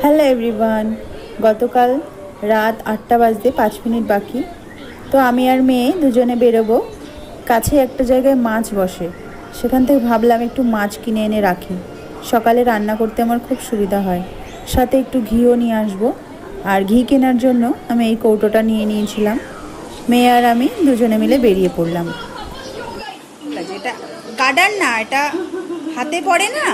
Hello everyone. গতকাল রাত 8টা বাজতে 5 মিনিট বাকি। তো আমি আর মেয়ে দুজনে বেরোবো। কাছে একটা জায়গায় মাছ বসে, সেখান থেকে ভাবলাম একটু মাছ কিনে এনে রাখি, সকালে রান্না করতে আমার খুব সুবিধা হয়। সাথে একটু ঘিও নিয়ে আসবো। আর ঘি কেনার জন্য আমি এই কৌটোটা নিয়ে নিয়েছিলাম। মেয়ে আর আমি দুজনে মিলে বেরিয়ে পড়লাম। এটা গার্ডার না, এটা হাতে পড়ে না।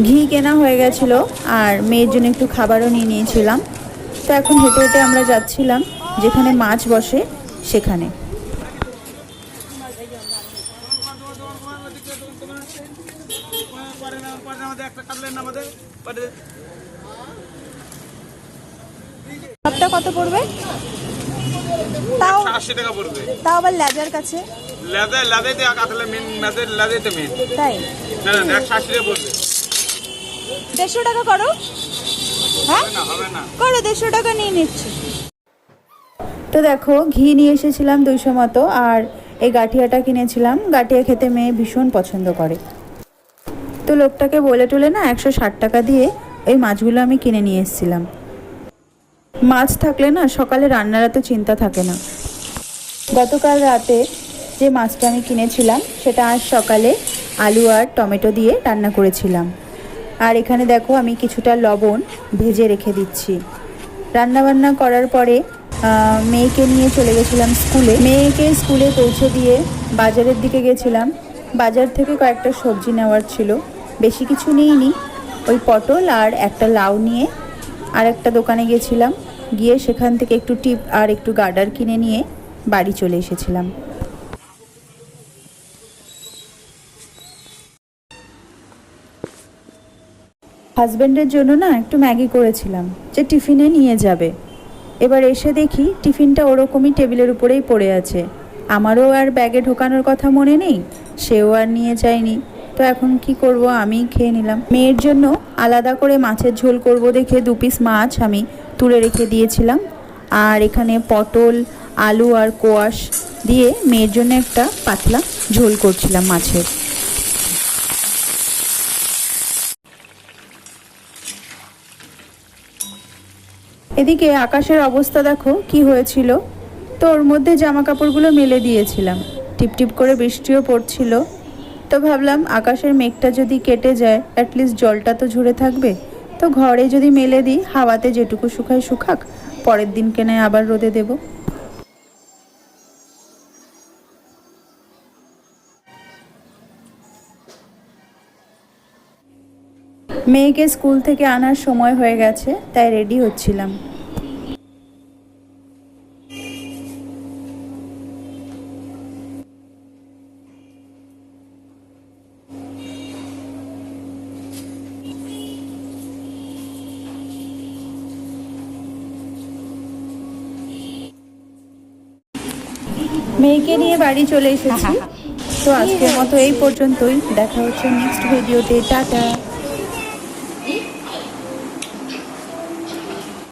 ঘি কেনা হয়ে গেছিল আর মেয়ের জন্য একটু খাবারও নিয়ে নিয়েছিলাম। তো এখন হেঁটে হেঁটে আমরা যাচ্ছিলাম যেখানে মাছ বসে সেখানে। সবটা কত পড়বে? তাও 80 টাকা পড়বে। তাও আবার লেজার কাছে তাই না, 180 টাকা পড়বে। 150 টাকা করো। হ্যাঁ করো, 150 টাকা নিয়ে নিচ্ছি। তো দেখো, ঘি নিয়ে এসেছিলাম 200 মতো, আর এই গাঠিয়াটা কিনেছিলাম। গাঠিয়া খেতে মেয়ে ভীষণ পছন্দ করে। তো লোকটাকে বলে টলে না 160 টাকা দিয়ে এই মাছগুলো আমি কিনে নিয়ে এসেছিলাম। মাছ থাকলে না সকালে রান্নার এত চিন্তা থাকে না। গতকাল রাতে যে মাছটা আমি কিনেছিলাম সেটা আজ সকালে আলু আর টমেটো দিয়ে রান্না করেছিলাম। আর এখানে দেখো আমি কিছুটা লবণ ভেজে রেখে দিচ্ছি। রান্নাবান্না করার পরে মেয়েকে নিয়ে চলে গেছিলাম স্কুলে। মেয়েকে স্কুলে পৌঁছে দিয়ে বাজারের দিকে গেছিলাম। বাজার থেকে কয়েকটা সবজি নেওয়ার ছিল, বেশি কিছু নিইনি। ওই পটল আর একটা লাউ নিয়ে আর একটা দোকানে গেছিলাম। গিয়ে সেখান থেকে একটু টিপ আর একটু গার্ডার কিনে নিয়ে বাড়ি চলে এসেছিলাম। হাজব্যান্ডের জন্য না একটু ম্যাগি করেছিলাম যে টিফিনে নিয়ে যাবে। এবার এসে দেখি টিফিনটা ওরকমই টেবিলের উপরেই পড়ে আছে। আমারও আর ব্যাগে ঢোকানোর কথা মনে নেই, সেও আর নিয়ে যায়নি। তো এখন কি করব, আমিই খেয়ে নিলাম। মেয়ের জন্য আলাদা করে মাছের ঝোল করব দেখে 2 পিস মাছ আমি তুলে রেখে দিয়েছিলাম। আর এখানে পটল, আলু আর কোয়াশ দিয়ে মেয়ের জন্য একটা পাতলা ঝোল করছিলাম মাছের। এদিকে আকাশের অবস্থা দেখো কি হয়েছিল। তো ওর মধ্যে জামা কাপড়গুলো মেলে দিয়েছিলাম, টিপটিপ করে বৃষ্টিও পড়ছিল। তো ভাবলাম আকাশের মেঘটা যদি কেটে যায়, অ্যাটলিস্ট জলটা তো ঝরে থাকবে। তো ঘরে যদি মেলে দিই, হাওয়াতে যেটুকু শুকায় শুকাক, পরের দিন কেনে আবার রোদে দেব। মেয়েকে স্কুল থেকে আনার সময় হয়ে গেছে, তাই রেডি হচ্ছিলাম। মেয়েকে নিয়ে বাড়ি চলে এসেছি। তো আজকের মতো এই পর্যন্তই, দেখা হচ্ছে নেক্সট ভিডিওতে। টাটা।